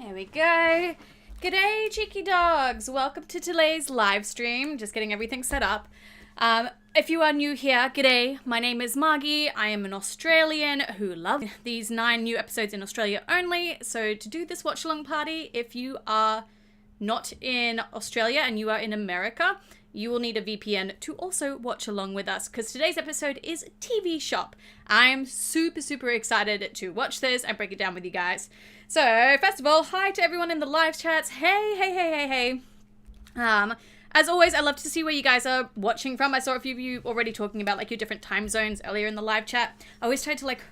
There we go. G'day, cheeky dogs. Welcome to today's live stream. Just getting everything set up. If you are new here, g'day. My name is Margie. I am an Australian who loves these 9 new episodes in Australia only. So to do this watch along party, if you are not in Australia and you are in America, you will need a VPN to also watch along with us, because today's episode is TV Shop. I am super excited to watch this and break it down with you guys. So first of all, hi to everyone in the live chats. Hey. As always, I love to see where you guys are watching from. I saw a few of you already talking about like your different time zones earlier in the live chat. I always try to like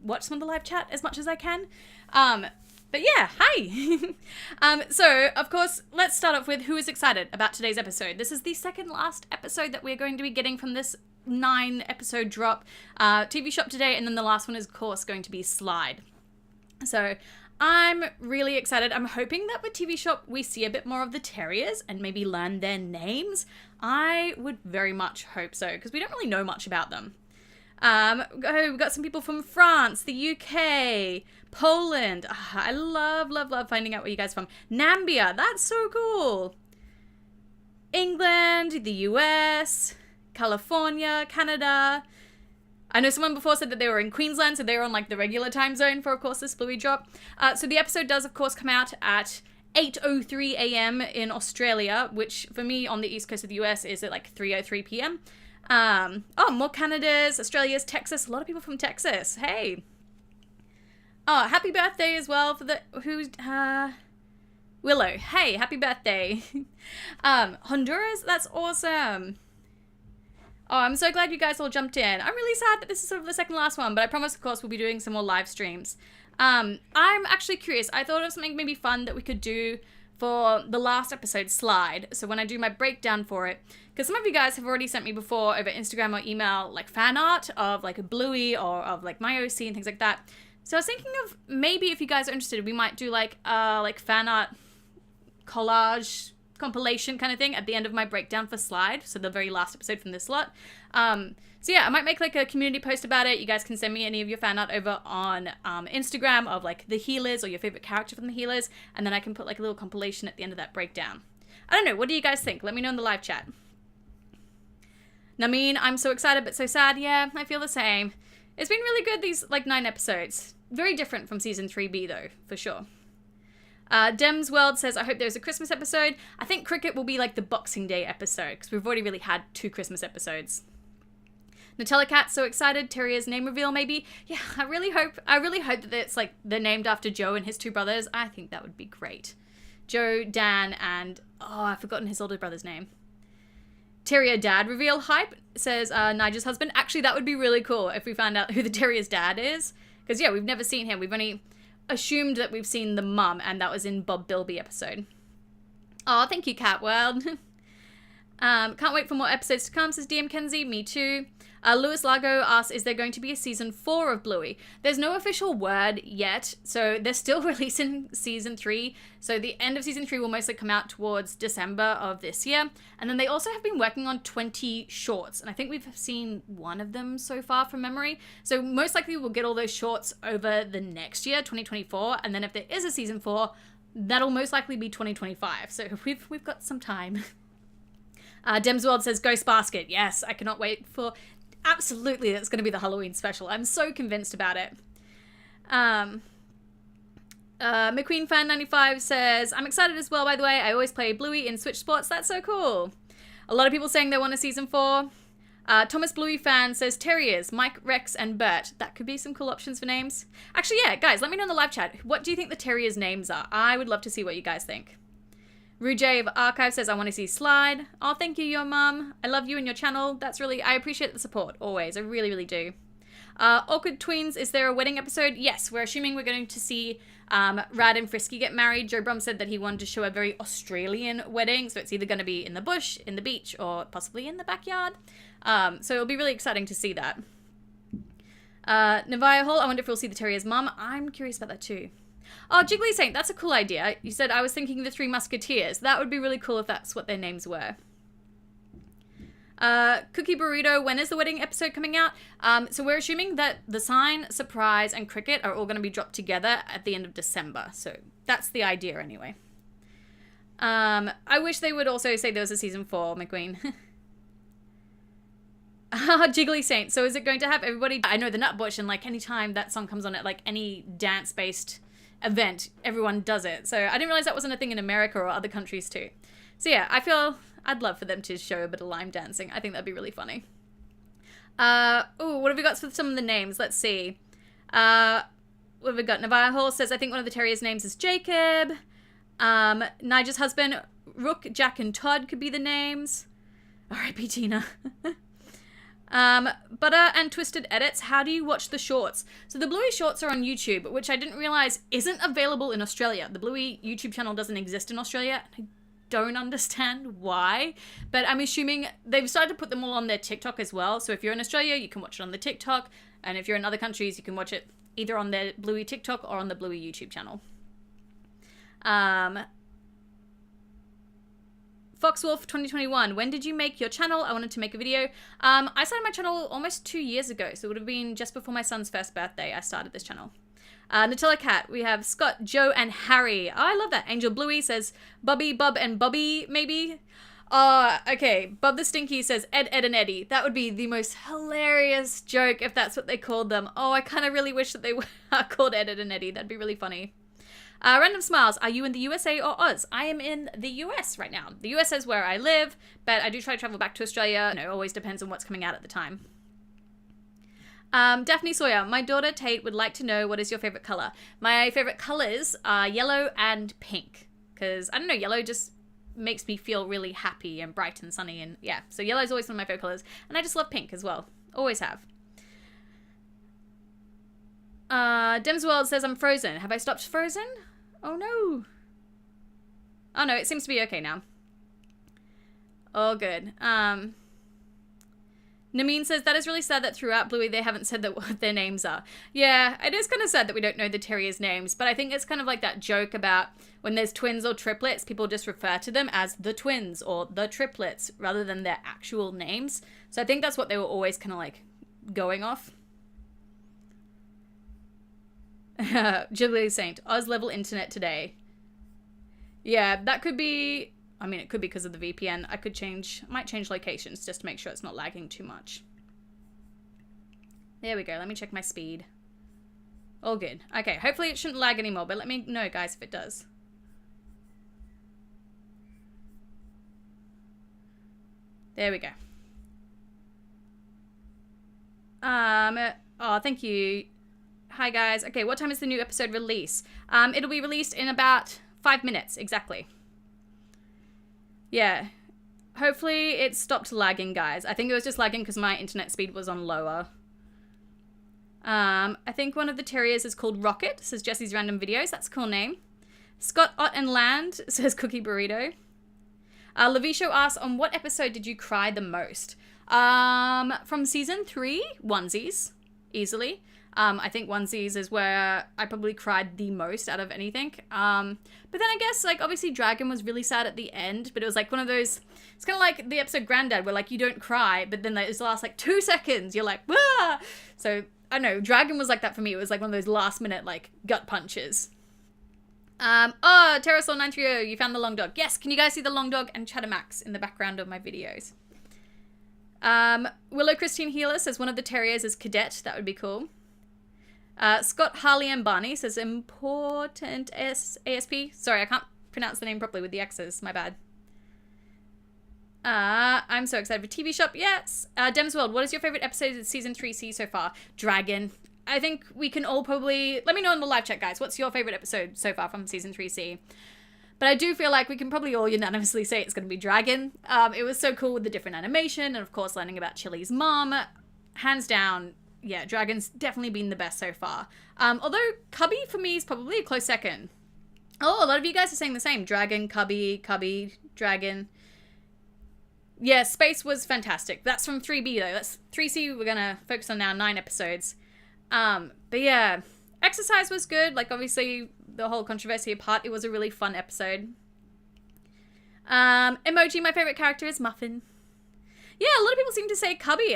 watch some of the live chat as much as I can. But yeah, hi! So, of course, let's start off with who is excited about today's episode. This is the second last episode that we're going to be getting from this 9-episode drop. TV Shop today, and then the last one is, of course, going to be Slide. So, I'm really excited. I'm hoping that with TV Shop we see a bit more of the terriers and maybe learn their names. I would very much hope so, because we don't really know much about them. We've got some people from France, the UK, Poland. I love finding out where you guys are from. Nambia, that's so cool. England, the US, California, Canada. I know someone before said that they were in Queensland, so they were on like the regular time zone for, of course, this Bluey drop. So the episode does, of course, come out at 8:03 a.m. in Australia, which for me on the east coast of the US is at like 3:03 p.m. More Canadas, Australia's, Texas. A lot of people from Texas. Hey. Oh, happy birthday as well for the Willow. Hey, happy birthday. Honduras, that's awesome. Oh, I'm so glad you guys all jumped in. I'm really sad that this is sort of the second last one, but I promise, of course, we'll be doing some more live streams. I'm actually curious. I thought of something maybe fun that we could do for the last episode, Slide. So when I do my breakdown for it, because some of you guys have already sent me before over Instagram or email like fan art of like a Bluey or of like my OC and things like that. So I was thinking of maybe if you guys are interested, we might do like fan art collage compilation kind of thing at the end of my breakdown for Slide. So the very last episode from this lot. So yeah, I might make like a community post about it. You guys can send me any of your fan art over on Instagram of like the Healers or your favorite character from the Healers. And then I can put like a little compilation at the end of that breakdown. I don't know. What do you guys think? Let me know in the live chat. Nameen, I'm so excited but so sad. Yeah, I feel the same. It's been really good, these like 9 episodes. Very different from season 3B though, for sure. Dems World says, I hope there's a Christmas episode. I think Cricket will be like the Boxing Day episode, because we've already really had 2 Christmas episodes. Nutella Cat, so excited. Terrier's name reveal, maybe. Yeah, I really hope that it's like they're named after Joe and his 2 brothers. I think that would be great. Joe, Dan, and I've forgotten his older brother's name. Terrier dad reveal hype, says Nigel's husband. Actually, that would be really cool if we found out who the terrier's dad is. Because, yeah, we've never seen him. We've only assumed that we've seen the mum, and that was in Bob Bilby episode. Oh, thank you, Cat World. Can't wait for more episodes to come, says DM Kenzie. Me too. Lewis Largo asks, is there going to be a season 4 of Bluey? There's no official word yet, so they're still releasing season 3. So the end of season 3 will mostly come out towards December of this year. And then they also have been working on 20 shorts, and I think we've seen one of them so far from memory. So most likely we'll get all those shorts over the next year, 2024. And then if there is a season 4, that'll most likely be 2025. So we've got some time. Dems World says, Ghost Basket. Yes, I cannot wait for... Absolutely, that's going to be the Halloween special. I'm so convinced about it. McQueen Fan 95 says, I'm excited as well, by the way. I always play Bluey in Switch Sports. That's so cool. A lot of people saying they want a season 4. Thomas Bluey Fan says, Terriers, Mike, Rex, and Bert. That could be some cool options for names. Actually, yeah, guys, let me know in the live chat. What do you think the Terriers' names are? I would love to see what you guys think. Rujay of Archive says, I want to see Slide. Oh, thank you, your mum. I love you and your channel. I appreciate the support, always. I really do. Awkward Tweens, is there a wedding episode? Yes, we're assuming we're going to see Rad and Frisky get married. Joe Brum said that he wanted to show a very Australian wedding, so it's either going to be in the bush, in the beach, or possibly in the backyard. So it'll be really exciting to see that. Navia Hall, I wonder if we'll see the terrier's mum. I'm curious about that too. Oh, Jiggly's saying, that's a cool idea. You said I was thinking the 3 Musketeers. That would be really cool if that's what their names were. Cookie Burrito, when is the wedding episode coming out? So we're assuming that The Sign, Surprise, and Cricket are all going to be dropped together at the end of December. So that's the idea anyway. I wish they would also say there was a season 4, McQueen. Jiggly Saint. So is it going to have everybody? I know the Nutbush, and like anytime that song comes on at like any dance-based event, everyone does it. So I didn't realize that wasn't a thing in America or other countries too. So yeah, I feel I'd love for them to show a bit of lime dancing. I think that'd be really funny. Oh, what have we got for some of the names? Let's see. What have we got? Navarre Hall says, I think one of the terriers' names is Jacob. Nigel's husband, Rook, Jack, and Todd could be the names. R.I.P. Tina. Butter and Twisted Edits, how do you watch the shorts? So the Bluey shorts are on YouTube, which I didn't realize isn't available in Australia. The Bluey YouTube channel doesn't exist in Australia. I don't understand why, but I'm assuming they've started to put them all on their TikTok as well. So if you're in Australia, you can watch it on the TikTok, and if you're in other countries, you can watch it either on their Bluey TikTok or on the Bluey YouTube channel. Foxwolf 2021, when did you make your channel? I wanted to make a video. I started my channel almost 2 years ago, so it would have been just before my son's first birthday I started this channel. Nutella Cat, we have Scott, Joe, and Harry. Oh, I love that. Angel Bluey says Bubby, Bub, and Bobby, maybe? Okay. Bub the Stinky says Ed, Ed, and Eddie. That would be the most hilarious joke if that's what they called them. Oh, I kind of really wish that they were called Ed, Ed, and Eddie. That'd be really funny. Random Smiles, are you in the USA or Oz? I am in the US right now. The US is where I live, but I do try to travel back to Australia. You know, it always depends on what's coming out at the time. Daphne Sawyer, my daughter Tate would like to know what is your favorite color. My favorite colors are yellow and pink, because, I don't know, yellow just makes me feel really happy and bright and sunny, and yeah, so yellow is always one of my favorite colors, and I just love pink as well. Always have. Demsworld says I'm frozen. Have I stopped frozen? Oh no. Oh no, it seems to be okay now. All good. Nameen says, that is really sad that throughout Bluey they haven't said that what their names are. Yeah, it is kind of sad that we don't know the terriers' names, but I think it's kind of like that joke about when there's twins or triplets, people just refer to them as the twins or the triplets rather than their actual names. So I think that's what they were always kind of like going off. Jiggly Saint, Oz level internet today. Yeah, that could be, I mean, it could be because of the VPN. I might change locations just to make sure it's not lagging too much. There we go. Let me check my speed. All good. Okay, hopefully it shouldn't lag anymore, but let me know, guys, if it does. There we go. Oh, thank you. Hi, guys. Okay, what time is the new episode release? It'll be released in about 5 minutes, exactly. Yeah. Hopefully it stopped lagging, guys. I think it was just lagging because my internet speed was on lower. I think one of the terriers is called Rocket, says Jesse's Random Videos. That's a cool name. Scott Ott and Land says Cookie Burrito. Lavisho asks, on what episode did you cry the most? From season 3, Onesies, easily. I think Onesies is where I probably cried the most out of anything. But then I guess, like, obviously Dragon was really sad at the end, but it was like one of those, it's kind of like the episode Granddad where, like, you don't cry, but then like, it's the last, like, 2 seconds, you're like, ah! So, I don't know, Dragon was like that for me. It was like one of those last minute, like, gut punches. Oh, Terrasaur930, you found the long dog. Yes, can you guys see the long dog and Chattermax in the background of my videos? Willow Christine Healer says one of the terriers is Cadet. That would be cool. Scott Harley and Barney says important ASP. Sorry, I can't pronounce the name properly with the X's. My bad. I'm so excited for TV Shop. Yes. Dems World, what is your favorite episode of season 3C so far? Dragon. I think we can all probably, let me know in the live chat, guys. What's your favorite episode so far from season 3C? But I do feel like we can probably all unanimously say it's going to be Dragon. It was so cool with the different animation and of course learning about Chili's mom. Hands down, yeah, Dragon's definitely been the best so far. Although Cubby for me is probably a close second. Oh, a lot of you guys are saying the same. Dragon, Cubby, Dragon. Yeah, Space was fantastic. That's from 3B though. That's 3C. We're going to focus on now 9 episodes. But yeah, Exercise was good. Like obviously the whole controversy apart, it was a really fun episode. Emoji, my favorite character is Muffin. Yeah, a lot of people seem to say Cubby.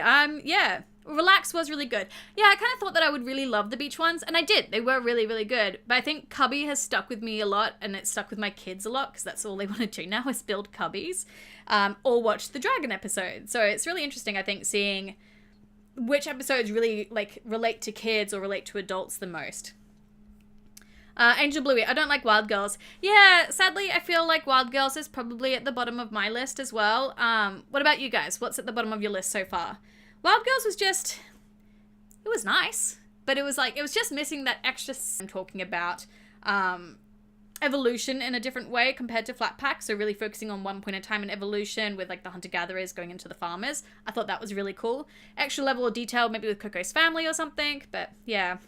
Yeah. Relax was really good. Yeah, I kind of thought that I would really love the beach ones, and I did. They were really, really good. But I think Cubby has stuck with me a lot, and it's stuck with my kids a lot, because that's all they want to do now is build cubbies, or watch the dragon episode. So it's really interesting, I think, seeing which episodes really, like, relate to kids or relate to adults the most. Angel Bluey, I don't like Wild Girls. Yeah, sadly, I feel like Wild Girls is probably at the bottom of my list as well. What about you guys? What's at the bottom of your list so far? Wild Girls was just, it was nice, but it was just missing that extra. I'm talking about evolution in a different way compared to Flat Pack, so really focusing on one point in time in evolution with like the hunter-gatherers going into the farmers. I thought that was really cool. Extra level of detail, maybe with Coco's family or something, but yeah.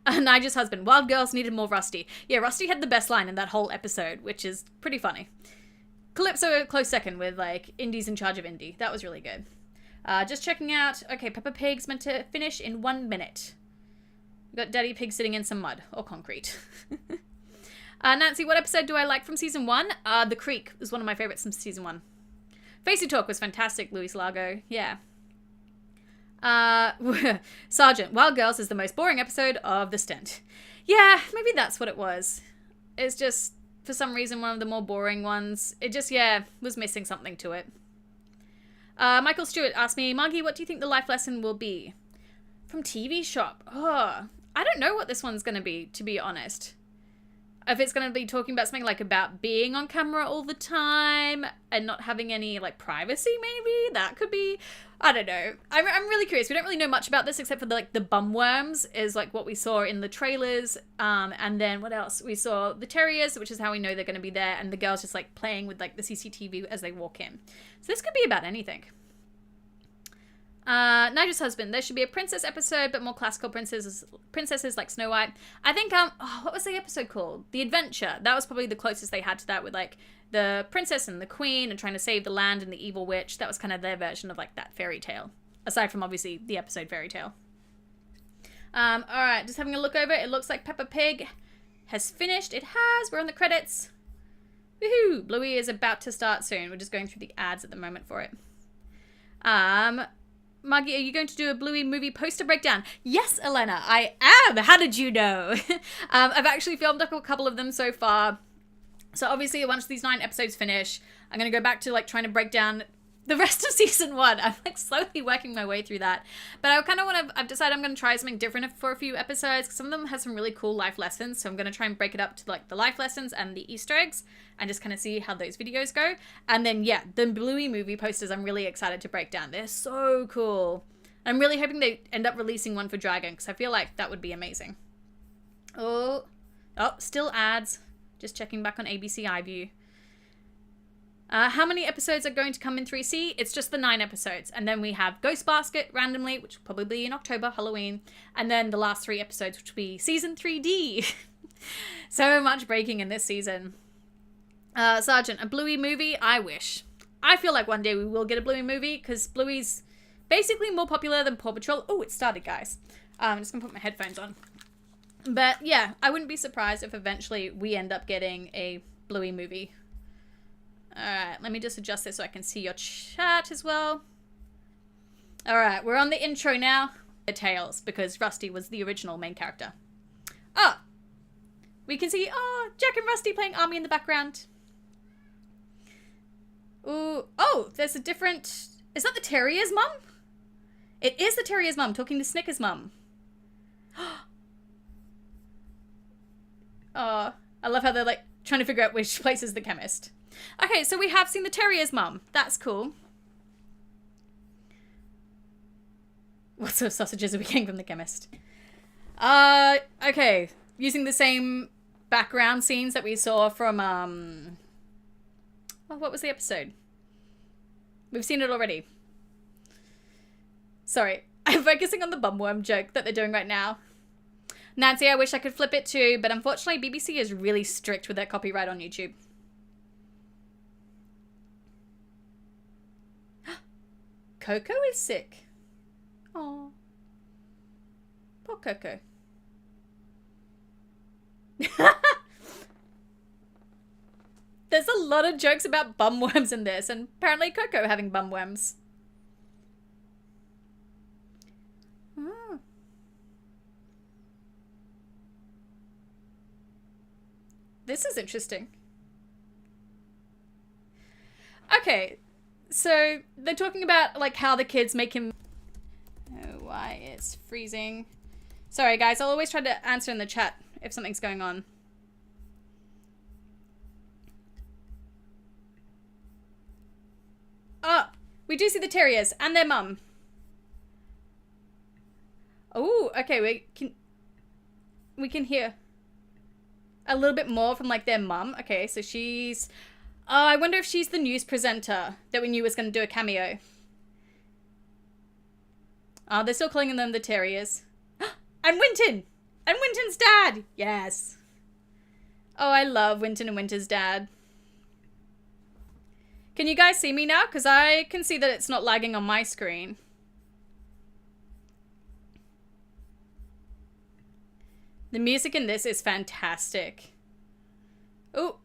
Nigel's husband, Wild Girls needed more Rusty. Yeah, Rusty had the best line in that whole episode, which is pretty funny. Calypso a close second with like Indy's in charge of Indy. That was really good. Just checking out, okay, Peppa Pig's meant to finish in 1 minute. We've got Daddy Pig sitting in some mud, or concrete. Nancy, what episode do I like from season 1? The Creek was one of my favorites from season 1. Facey Talk was fantastic, Luis Largo, yeah. Sergeant, Wild Girls is the most boring episode of the stint. Yeah, maybe that's what it was. It's just, for some reason, one of the more boring ones. It just, yeah, was missing something to it. Michael Stewart asked me, Margie, what do you think the life lesson will be? From TV Shop? Oh, I don't know what this one's going to be, to be honest. If it's going to be talking about something like about being on camera all the time and not having any like privacy, maybe that could be, I don't know. I'm really curious. We don't really know much about this except for the bum worms is like what we saw in the trailers. And then what else? We saw the terriers, which is how we know they're going to be there. And the girls just like playing with like the CCTV as they walk in. So this could be about anything. Nigel's husband, there should be a princess episode, but more classical princesses like Snow White. I think, what was the episode called? The Adventure. That was probably the closest they had to that with, like, the princess and the queen and trying to save the land and the evil witch. That was kind of their version of, like, that fairy tale. Aside from, obviously, the episode Fairy Tale. Alright, just having a look over. It looks like Peppa Pig has finished. It has. We're on the credits. Woohoo! Bluey is about to start soon. We're just going through the ads at the moment for it. Margie, are you going to do a Bluey movie poster breakdown? Yes, Elena, I am. How did you know? I've actually filmed up a couple of them so far. So obviously, once these 9 episodes finish, I'm going to go back to like trying to break down the rest of season 1. I'm like slowly working my way through that. But I kind of want to, I've decided I'm going to try something different for a few episodes. Some of them have some really cool life lessons. So I'm going to try and break it up to like the life lessons and the Easter eggs and just kind of see how those videos go. And then, yeah, the Bluey movie posters I'm really excited to break down. They're so cool. I'm really hoping they end up releasing one for Dragon because I feel like that would be amazing. Oh, still ads. Just checking back on ABC iView. How many episodes are going to come in 3C? It's just the 9 episodes. And then we have Ghost Basket randomly, which will probably be in October, Halloween. And then the last 3 episodes, which will be Season 3D. So much breaking in this season. Sergeant, a Bluey movie? I wish. I feel like one day we will get a Bluey movie because Bluey's basically more popular than Paw Patrol. Oh, it started, guys. I'm just going to put my headphones on. But yeah, I wouldn't be surprised if eventually we end up getting a Bluey movie. Alright, let me just adjust this so I can see your chat as well. Alright, we're on the intro now. The Tails, because Rusty was the original main character. Oh! We can see, Jack and Rusty playing Army in the background. Ooh, oh, there's a different... Is that the Terrier's mum? It is the Terrier's mum talking to Snicker's mum. Oh, I love how they're like trying to figure out which place is the chemist. Okay, so we have seen the Terrier's mum. That's cool. What sort of sausages are we getting from the chemist? Okay. Using the same background scenes that we saw from, oh, what was the episode? We've seen it already. Sorry. I'm focusing on the bumworm joke that they're doing right now. Nancy, I wish I could flip it too, but unfortunately BBC is really strict with their copyright on YouTube. Coco is sick. Oh, poor Coco. There's a lot of jokes about bumworms in this, and apparently Coco having bumworms. Oh. This is interesting. Okay, so they're talking about like how the kids make him... Oh, why it's freezing. Sorry guys, I'll always try to answer in the chat if something's going on. Oh, we do see the terriers and their mum. Oh, okay, we can hear a little bit more from like their mum. Okay, so she's... I wonder if she's the news presenter that we knew was going to do a cameo. Oh, they're still calling them the terriers. And Winton! And Winton's dad! Yes. Oh, I love Winton and Winter's dad. Can you guys see me now? Because I can see that it's not lagging on my screen. The music in this is fantastic. Oh,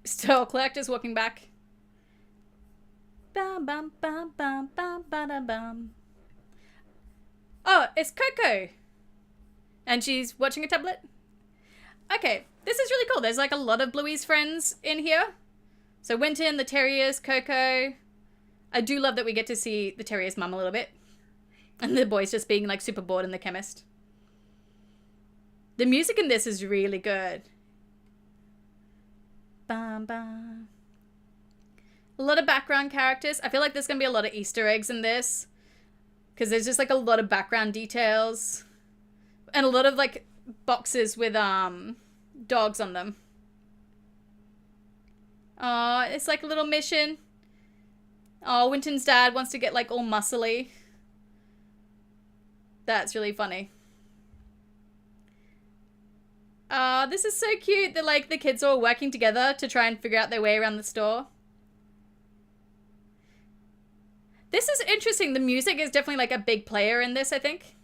still collectors walking back. Bum bum bum bum bum ba bum. Oh, it's Coco. And she's watching a tablet. Okay, this is really cool. There's like a lot of Bluey's friends in here. So Winton, the terriers, Coco. I do love that we get to see the terrier's mum a little bit. And the boys just being like super bored in the chemist. The music in this is really good. Bum, bum. A lot of background characters. I feel like there's going to be a lot of Easter eggs in this. Because there's just like a lot of background details. And a lot of like boxes with dogs on them. Oh, it's like a little mission. Oh, Winton's dad wants to get like all muscly. That's really funny. This is so cute that like the kids are all working together to try and figure out their way around the store. This is interesting. The music is definitely like a big player in this, I think.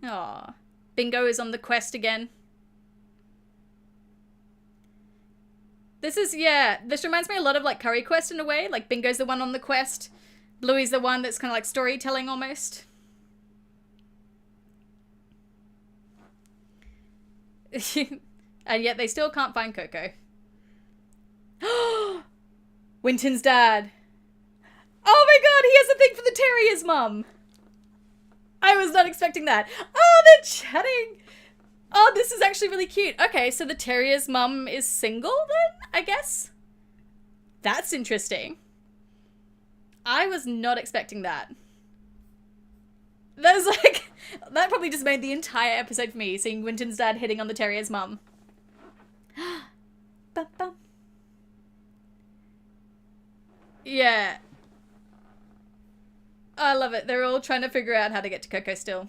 Aw. Bingo is on the quest again. This is, yeah, this reminds me a lot of like Curry Quest in a way. Like Bingo's the one on the quest. Bluey's the one that's kind of like storytelling almost. And yet they still can't find Coco. Winton's dad. Oh my god, he has a thing for the terrier's mum. I was not expecting that. Oh, they're chatting. Oh, this is actually really cute. Okay, so the terrier's mum is single then, I guess? That's interesting. I was not expecting that. That was like... That probably just made the entire episode for me, seeing Winton's dad hitting on the terrier's mum. Yeah. I love it. They're all trying to figure out how to get to Coco still.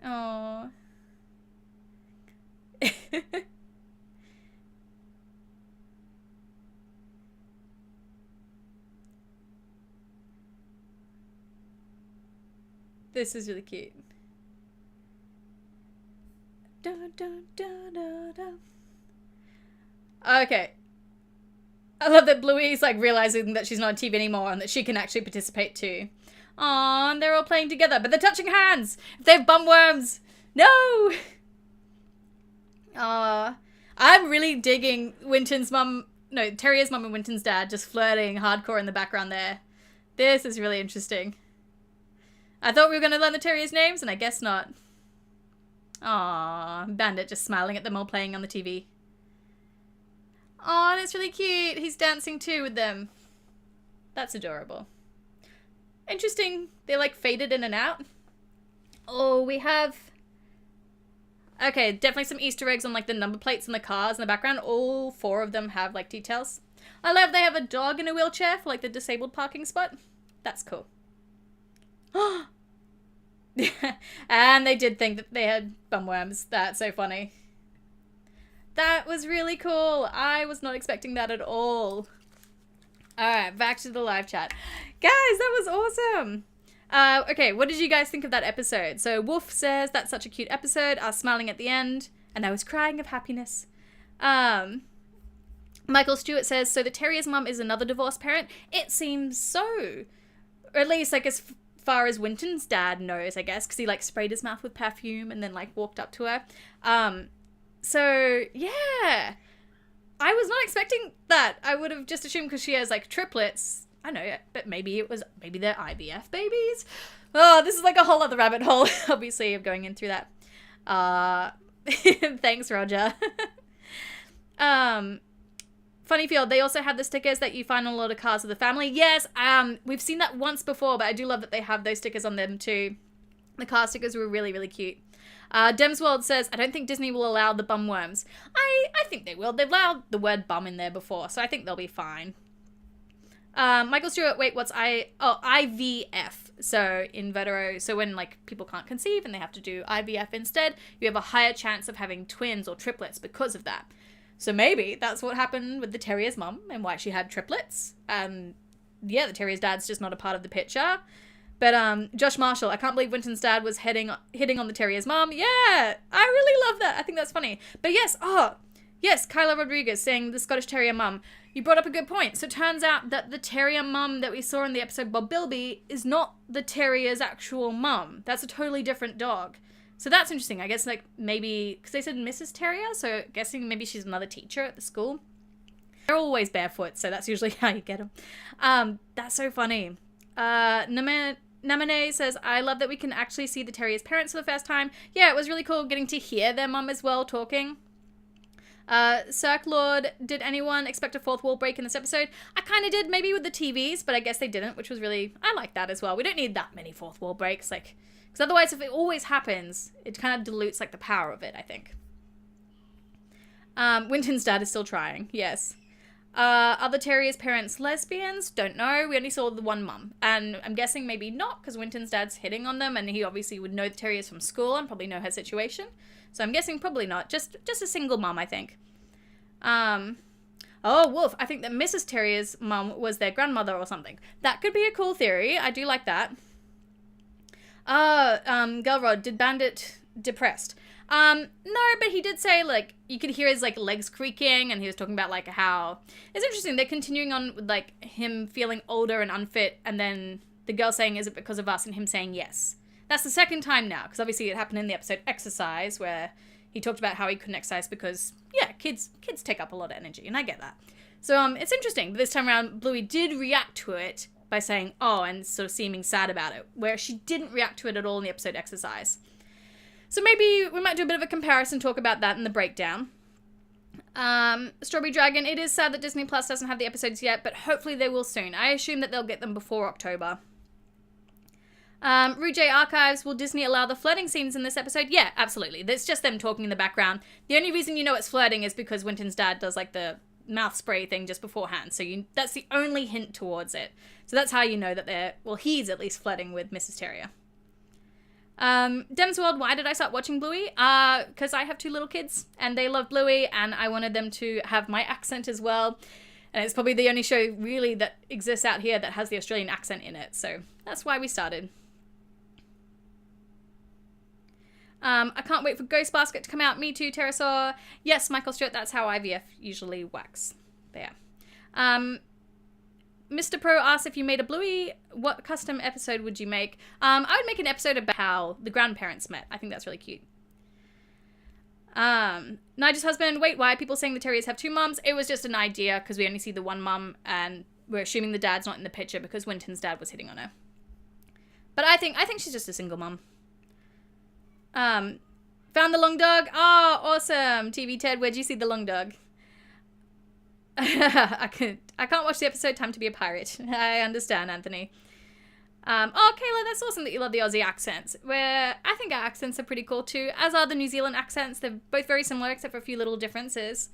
Aww. This is really cute. Dun, dun, dun, dun, dun. Okay. I love that Bluey's like realizing that she's not on TV anymore and that she can actually participate too. Aww, and they're all playing together, but they're touching hands! If they have bumworms! No! Aww. I'm really digging Winton's mum, no, Terrier's mum and Winton's dad just flirting hardcore in the background there. This is really interesting. I thought we were going to learn the terriers' names, and I guess not. Aww, Bandit just smiling at them all playing on the TV. Aww, and it's really cute. He's dancing too with them. That's adorable. Interesting. They're like faded in and out. Oh, we have... Okay, definitely some Easter eggs on like the number plates and the cars in the background. All 4 of them have like details. I love they have a dog in a wheelchair for like the disabled parking spot. That's cool. And they did think that they had bumworms. That's so funny. That was really cool. I was not expecting that at all. Alright, back to the live chat. Guys, that was awesome. Okay, what did you guys think of that episode? So Wolf says, that's such a cute episode. Us smiling at the end. And I was crying of happiness. Michael Stewart says, so the terrier's mum is another divorced parent? It seems so. Or at least, like, as far as Winton's dad knows, I guess, because he, like, sprayed his mouth with perfume and then, like, walked up to her. So, yeah. I was not expecting that. I would have just assumed because she has, like, triplets. I know, but maybe they're IVF babies? Oh, this is, like, a whole other rabbit hole, obviously, of going in through that. Thanks, Roger. Funnyfield, they also have the stickers that you find on a lot of cars of the family. Yes, we've seen that once before, but I do love that they have those stickers on them too. The car stickers were really, really cute. Demsworld says, I don't think Disney will allow the bum worms. I think they will. They've allowed the word bum in there before, so I think they'll be fine. Michael Stewart, wait, what's IVF? So in vitro, so when like people can't conceive and they have to do IVF instead, you have a higher chance of having twins or triplets because of that. So maybe that's what happened with the terrier's mum and why she had triplets. Yeah, the terrier's dad's just not a part of the picture. But Josh Marshall, I can't believe Winton's dad was hitting on the terrier's mum. Yeah, I really love that. I think that's funny. But yes, Kyla Rodriguez saying the Scottish terrier mum. You brought up a good point. So it turns out that the terrier mum that we saw in the episode Bob Bilby is not the terrier's actual mum. That's a totally different dog. So that's interesting. I guess, like, maybe, because they said Mrs. Terrier, so guessing maybe she's another teacher at the school. They're always barefoot, so that's usually how you get them. That's so funny. Namane says, I love that we can actually see the terrier's parents for the first time. Yeah, it was really cool getting to hear their mum as well talking. Cirque Lord, did anyone expect a fourth wall break in this episode? I kind of did, maybe with the TVs, but I guess they didn't, which was really, I like that as well. We don't need that many fourth wall breaks, like, because otherwise if it always happens, it kind of dilutes, like, the power of it, I think. Winton's dad is still trying, yes. Are the terrier's parents lesbians? Don't know. We only saw the one mum. And I'm guessing maybe not, because Winton's dad's hitting on them, and he obviously would know the terriers from school and probably know her situation. So I'm guessing probably not. Just a single mum, I think. Oh, Wolf. I think that Mrs. Terrier's mum was their grandmother or something. That could be a cool theory. I do like that. Gelrod, did Bandit depressed? No, but he did say, like, you could hear his, like, legs creaking, and he was talking about, like, how... It's interesting, they're continuing on with, like, him feeling older and unfit, and then the girl saying, is it because of us, and him saying yes. That's the second time now, because obviously it happened in the episode Exercise, where he talked about how he couldn't exercise because, yeah, kids take up a lot of energy, and I get that. So, it's interesting, but this time around, Bluey did react to it by saying, oh, and sort of seeming sad about it, where she didn't react to it at all in the episode Exercise. So maybe we might do a bit of a comparison, talk about that in the breakdown. Strawberry Dragon, it is sad that Disney Plus doesn't have the episodes yet, but hopefully they will soon. I assume that they'll get them before October. Rue J Archives, will Disney allow the flirting scenes in this episode? Yeah, absolutely. It's just them talking in the background. The only reason you know it's flirting is because Winton's dad does, like, the mouth spray thing just beforehand. So that's the only hint towards it. So that's how you know that he's at least flirting with Mrs. Terrier. Demsworld, why did I start watching Bluey? Because I have 2 little kids, and they love Bluey, and I wanted them to have my accent as well. And it's probably the only show, really, that exists out here that has the Australian accent in it. So that's why we started. I can't wait for Ghost Basket to come out. Me too, Pterosaur. Yes, Michael Stewart, that's how IVF usually works. There. Mr. Pro asks if you made a Bluey, what custom episode would you make? I would make an episode about how the grandparents met. I think that's really cute. Nigel's husband, wait, why are people saying the terriers have 2 mums? It was just an idea because we only see the one mum and we're assuming the dad's not in the picture because Winton's dad was hitting on her. But I think she's just a single mum. Found the long dog. Oh, awesome. TV Ted, where'd you see the long dog? I can't watch the episode Time to Be a Pirate. I understand, Anthony. Oh, Kayla, that's awesome that you love the Aussie accents. Where I think our accents are pretty cool too, as are the New Zealand accents. They're both very similar except for a few little differences.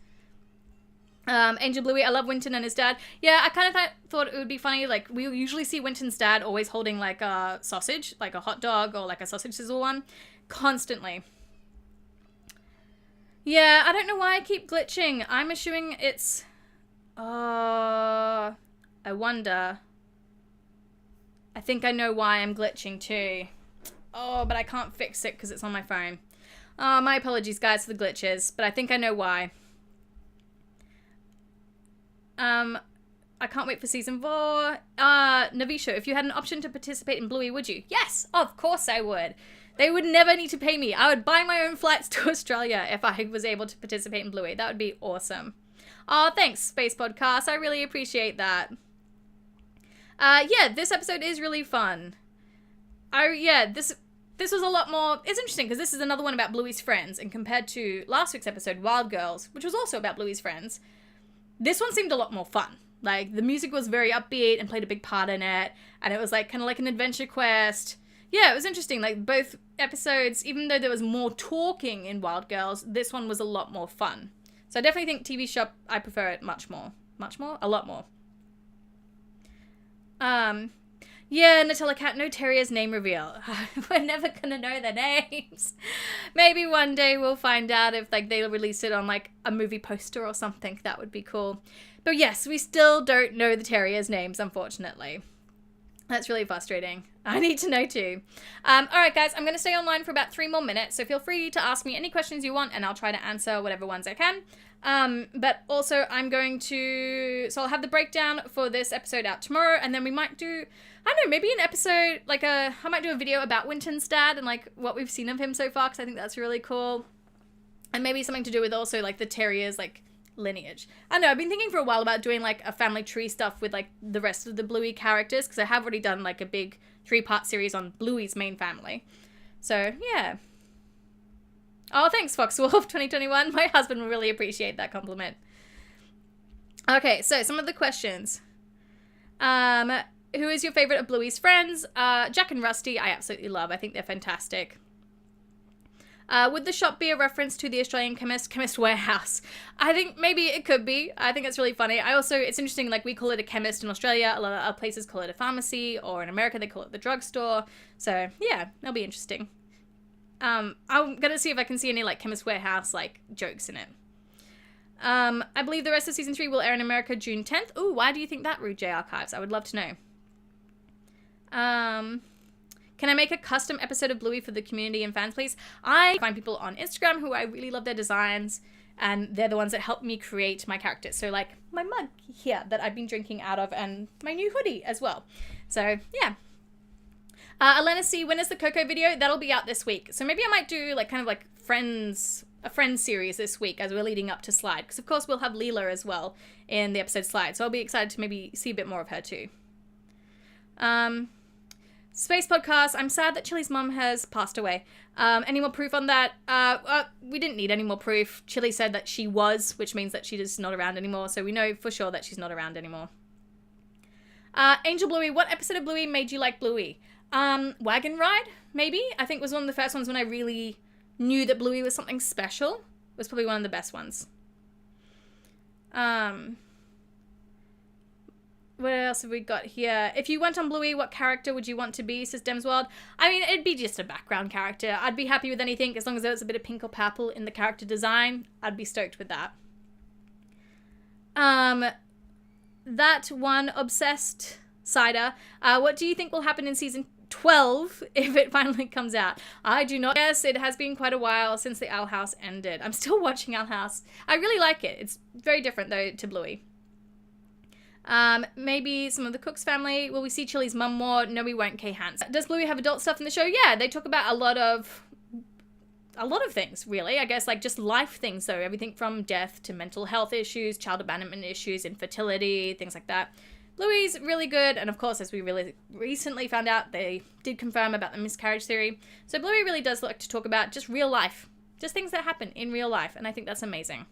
Angel Bluey, I love Winton and his dad. Yeah, I kind of thought it would be funny, like, we usually see Winton's dad always holding, like, a sausage, like a hot dog or, like, a sausage sizzle one, constantly. Yeah, I don't know why I keep glitching. I'm assuming it's... I wonder. I think I know why I'm glitching too. Oh, but I can't fix it because it's on my phone. Oh, my apologies, guys, for the glitches, but I think I know why. I can't wait for season 4. Navisha, if you had an option to participate in Bluey, would you? Yes, of course I would. They would never need to pay me. I would buy my own flights to Australia if I was able to participate in Bluey. That would be awesome. Oh, thanks, Space Podcast. I really appreciate that. Yeah, this episode is really fun. This was a lot more... It's interesting because this is another one about Bluey's friends, and compared to last week's episode, Wild Girls, which was also about Bluey's friends, this one seemed a lot more fun. Like, the music was very upbeat and played a big part in it, and it was like kind of like an adventure quest. Yeah, it was interesting. Like, both episodes, even though there was more talking in Wild Girls, this one was a lot more fun. So I definitely think TV Shop, I prefer it much more. Much more? A lot more. Yeah, Nutella Cat, no Terrier's name reveal. We're never gonna know their names. Maybe one day we'll find out if, like, they'll release it on, like, a movie poster or something. That would be cool. But yes, we still don't know the Terrier's names, unfortunately. That's really frustrating. I need to know too. Alright guys, I'm going to stay online for about 3 more minutes, so feel free to ask me any questions you want and I'll try to answer whatever ones I can. But also I'm going to... So I'll have the breakdown for this episode out tomorrow, and then we might do... I don't know, maybe an episode, like I might do a video about Winton's dad and like what we've seen of him so far, because I think that's really cool. And maybe something to do with also like the Terrier's like lineage. I don't know, I've been thinking for a while about doing like a family tree stuff with like the rest of the Bluey characters, because I have already done like a big 3-part series on Bluey's main family. So yeah. Oh, thanks Foxwolf 2021. My husband will really appreciate that compliment. Okay, so some of the questions. Who is your favorite of Bluey's friends? Jack and Rusty I absolutely love. I think they're fantastic. Would the shop be a reference to the Australian Chemist Warehouse? I think maybe it could be. I think it's really funny. It's interesting, like we call it a chemist in Australia. A lot of other places call it a pharmacy, or in America they call it the drugstore. So yeah, that'll be interesting. I'm gonna see if I can see any like Chemist Warehouse like jokes in it. I believe the rest of season 3 will air in America June 10th. Ooh, why do you think that, Rude J Archives? I would love to know. Can I make a custom episode of Bluey for the community and fans, please? I find people on Instagram who I really love their designs, and they're the ones that help me create my characters. So like my mug here that I've been drinking out of, and my new hoodie as well. So yeah. Elena C, when is the Coco video? That'll be out this week. So maybe I might do like kind of like a Friends series this week as we're leading up to Slide. Because of course we'll have Leela as well in the episode Slide. So I'll be excited to maybe see a bit more of her too. Space Podcast, I'm sad that Chili's mum has passed away. Any more proof on that? We didn't need any more proof. Chili said that she was, which means that she is not around anymore. So we know for sure that she's not around anymore. Angel Bluey, what episode of Bluey made you like Bluey? Wagon Ride, maybe? I think was one of the first ones when I really knew that Bluey was something special. It was probably one of the best ones. What else have we got here? If you went on Bluey, what character would you want to be, says Demsworld? I mean, it'd be just a background character. I'd be happy with anything as long as there was a bit of pink or purple in the character design. I'd be stoked with that. That one, Obsessed Cider. What do you think will happen in season 12 if it finally comes out? I do not. Yes, it has been quite a while since the Owl House ended. I'm still watching Owl House. I really like it. It's very different, though, to Bluey. Maybe some of the Cooks family. Will we see Chili's mum more? No, we won't, Kay Hans. Does Bluey have adult stuff in the show? Yeah, they talk about a lot of things, really. I guess, like, just life things, though. Everything from death to mental health issues, child abandonment issues, infertility, things like that. Bluey's really good, and of course, as we really recently found out, they did confirm about the miscarriage theory. So Bluey really does like to talk about just real life. Just things that happen in real life, and I think that's amazing.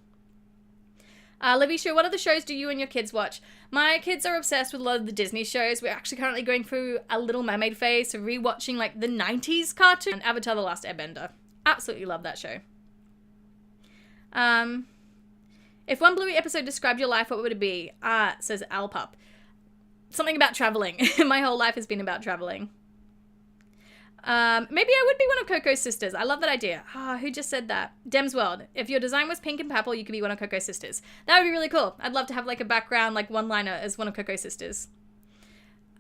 Lavisha, what other shows do you and your kids watch? My kids are obsessed with a lot of the Disney shows. We're actually currently going through a Little Mermaid phase, so rewatching like the 90s cartoon and Avatar The Last Airbender. Absolutely love that show. If one Bluey episode described your life, what would it be? Says Alpup. Something about traveling. My whole life has been about traveling. Maybe I would be one of Coco's sisters. I love that idea. Who just said that? Dem's World. If your design was pink and purple, you could be one of Coco's sisters. That would be really cool. I'd love to have like a background, like one-liner as one of Coco's sisters.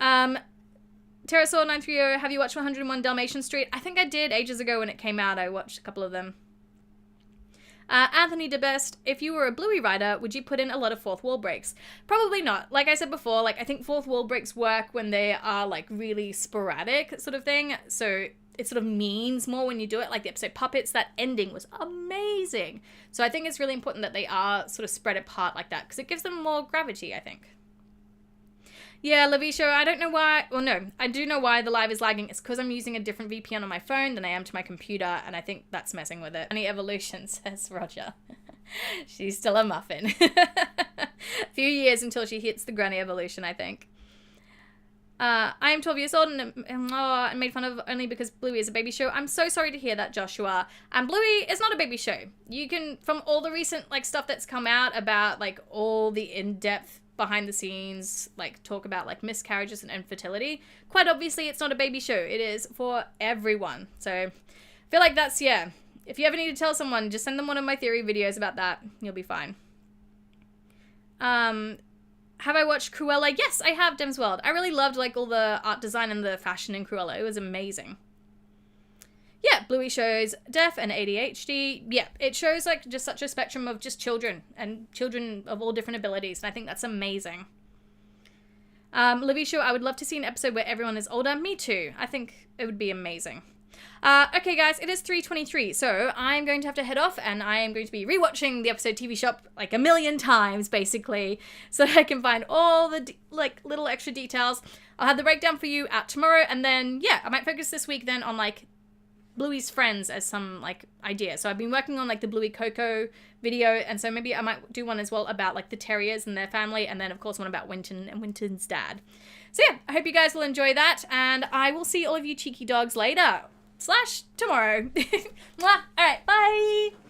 Pterosaur930, have you watched 101 Dalmatian Street? I think I did ages ago when it came out. I watched a couple of them. Anthony DeBest, if you were a Bluey writer, would you put in a lot of fourth wall breaks? Probably not. Like I said before, like I think fourth wall breaks work when they are like really sporadic sort of thing. So it sort of means more when you do it. Like the episode Puppets, that ending was amazing. So I think it's really important that they are sort of spread apart like that because it gives them more gravity, I think. Yeah, Lavisha, I don't know why. Well, no, I do know why the live is lagging. It's because I'm using a different VPN on my phone than I am to my computer, and I think that's messing with it. Any evolution, says Roger. She's still a muffin. A few years until she hits the granny evolution, I think. I am 12 years old and made fun of only because Bluey is a baby show. I'm so sorry to hear that, Joshua. And Bluey is not a baby show. You can, from all the recent like stuff that's come out about like all the in-depth behind the scenes, like talk about like miscarriages and infertility, quite obviously it's not a baby show. It is for everyone. So I feel like that's, yeah, if you ever need to tell someone, just send them one of my theory videos about that. You'll be fine. Have I watched Cruella? Yes, I have, Dem's World. I really loved like all the art design and the fashion in Cruella. It was amazing. Yeah, Bluey shows deaf and ADHD. Yeah, it shows like just such a spectrum of just children and children of all different abilities. And I think that's amazing. Lavisha, I would love to see an episode where everyone is older. Me too. I think it would be amazing. Okay, guys, it is 3:23, so I'm going to have to head off, and I am going to be rewatching the episode TV Shop like a million times, basically, so that I can find all the like little extra details. I'll have the breakdown for you out tomorrow, and then yeah, I might focus this week then on like Bluey's friends as some like idea. So I've been working on like the Bluey Coco video, and so maybe I might do one as well about like the terriers and their family, and then of course one about Winton and Winton's dad. So yeah, I hope you guys will enjoy that, and I will see all of you cheeky dogs later. / tomorrow. Mwah. All right, bye.